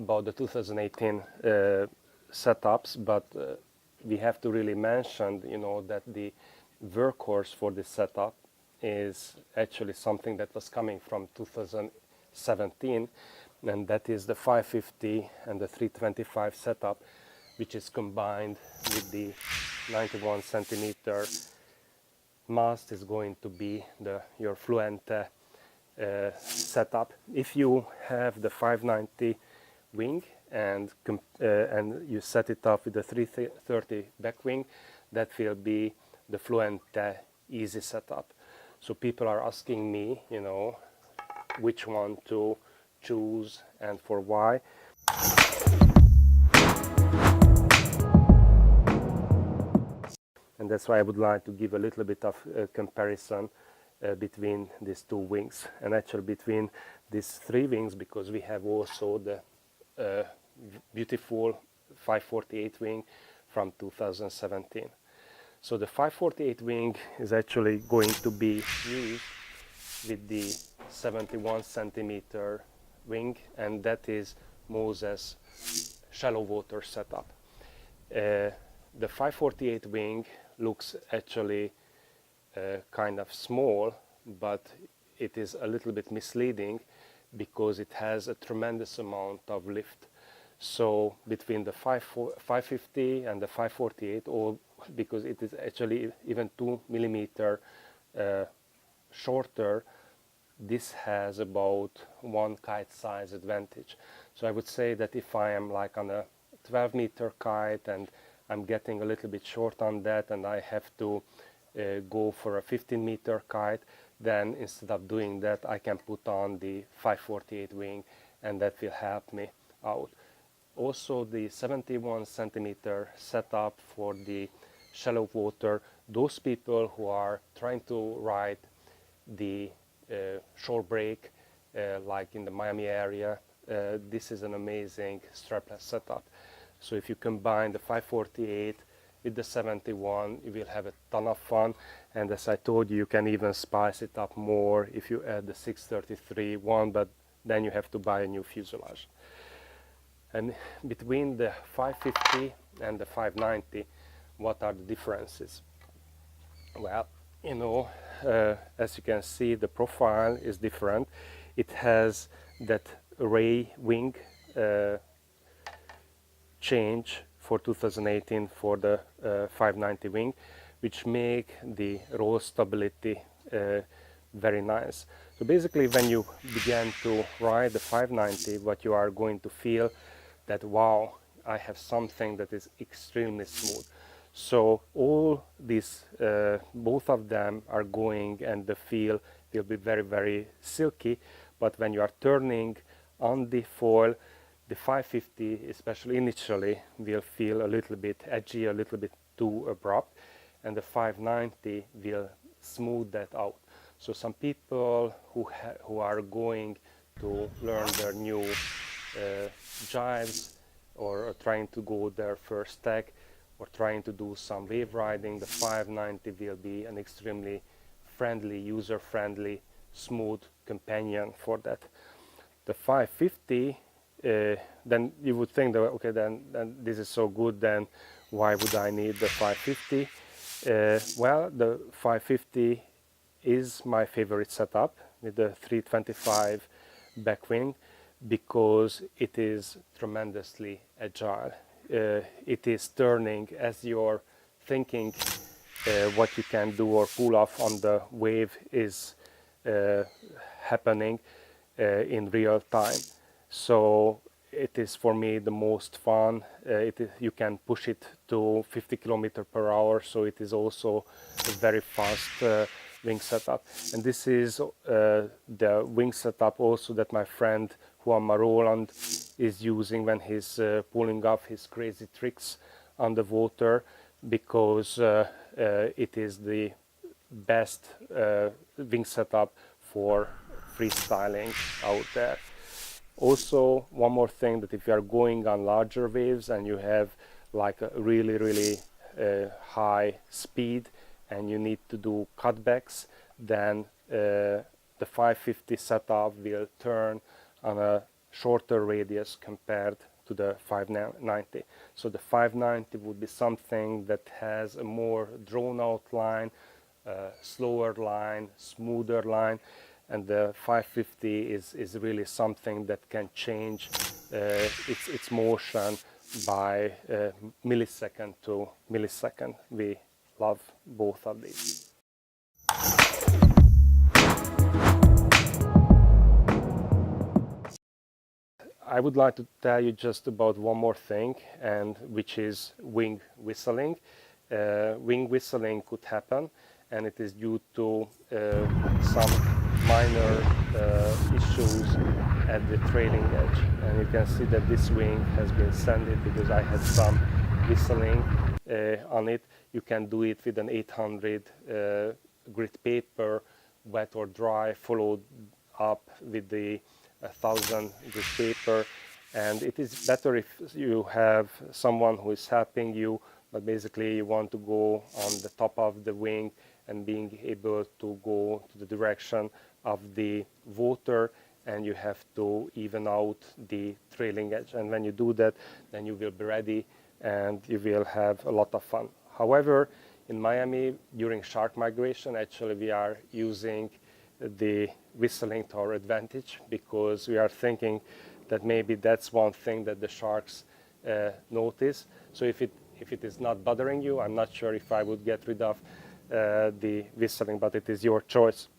about the 2018 setups, but we have to really mention, that the workhorse for this setup is actually something that was coming from 2017, and that is the 550 and the 325 setup, which is combined with the 91 centimeter mast is going to be your Fluente setup. If you have the 590 wing and you set it up with the 330 back wing, that will be the Fluente easy setup. So people are asking me, which one to choose and for why. And that's why I would like to give a little bit of comparison between these two wings, and actually between these three wings, because we have also the beautiful 548 wing from 2017. So the 548 wing is actually going to be used with the 71 centimeter wing, and that is Moses shallow water setup. The 548 wing looks actually kind of small, but it is a little bit misleading because it has a tremendous amount of lift. So between the 550 and the 548, or because it is actually even 2 millimeter shorter, this has about one kite size advantage. So I would say that if I am like on a 12-meter kite and I'm getting a little bit short on that and I have to go for a 15-meter kite, then instead of doing that I can put on the 548 wing, and that will help me out. Also the 71 centimeter setup for the shallow water, those people who are trying to ride the shore break like in the Miami area, this is an amazing strapless setup. So if you combine the 548 with the 71, you will have a ton of fun, and as I told you, you can even spice it up more if you add the 633 one, but then you have to buy a new fuselage. And between the 550 and the 590, what are the differences? Well, as you can see, the profile is different. It has that ray wing change for 2018 for the 590 wing, which make the roll stability very nice. So basically when you begin to ride the 590, what you are going to feel that, wow, I have something that is extremely smooth. So all these, both of them are going, and the feel will be very, very silky, but when you are turning on the foil, the 550, especially initially, will feel a little bit edgy, a little bit too abrupt, and the 590 will smooth that out. So some people who are going to learn their new jives, or trying to go their first tag, or trying to do some wave riding, the 590 will be an extremely friendly, user-friendly, smooth companion for that. The 550, then you would think that, okay, then this is so good, then why would I need the 550? Well, the 550 is my favorite setup with the 325 back wing, because it is tremendously agile. It is turning as you're thinking what you can do or pull off on the wave is happening in real time. So it is for me the most fun. You can push it to 50 km/h, so it is also a very fast wing setup. And this is the wing setup also that my friend Juan Roland is using when he's pulling off his crazy tricks on the water, because it is the best wing setup for freestyling out there. Also, one more thing, that if you are going on larger waves and you have like a really high speed and you need to do cutbacks, then the 550 setup will turn on a shorter radius compared to the 590. So the 590 would be something that has a more drawn out line, slower line, smoother line, and the 550 is really something that can change its motion by millisecond to millisecond. We love both of these. I would like to tell you just about one more thing, and which is wing whistling. Wing whistling could happen, and it is due to some minor issues at the trailing edge. And you can see that this wing has been sanded because I had some whistling on it. You can do it with an 800 grit paper, wet or dry, followed up with the 1000 grit paper. And it is better if you have someone who is helping you, but basically you want to go on the top of the wing and being able to go to the direction of the water, and you have to even out the trailing edge. And when you do that, then you will be ready and you will have a lot of fun. However, in Miami, during shark migration, actually we are using the whistling to our advantage, because we are thinking that maybe that's one thing that the sharks notice. So if it is not bothering you, I'm not sure if I would get rid of the whistling, but it is your choice.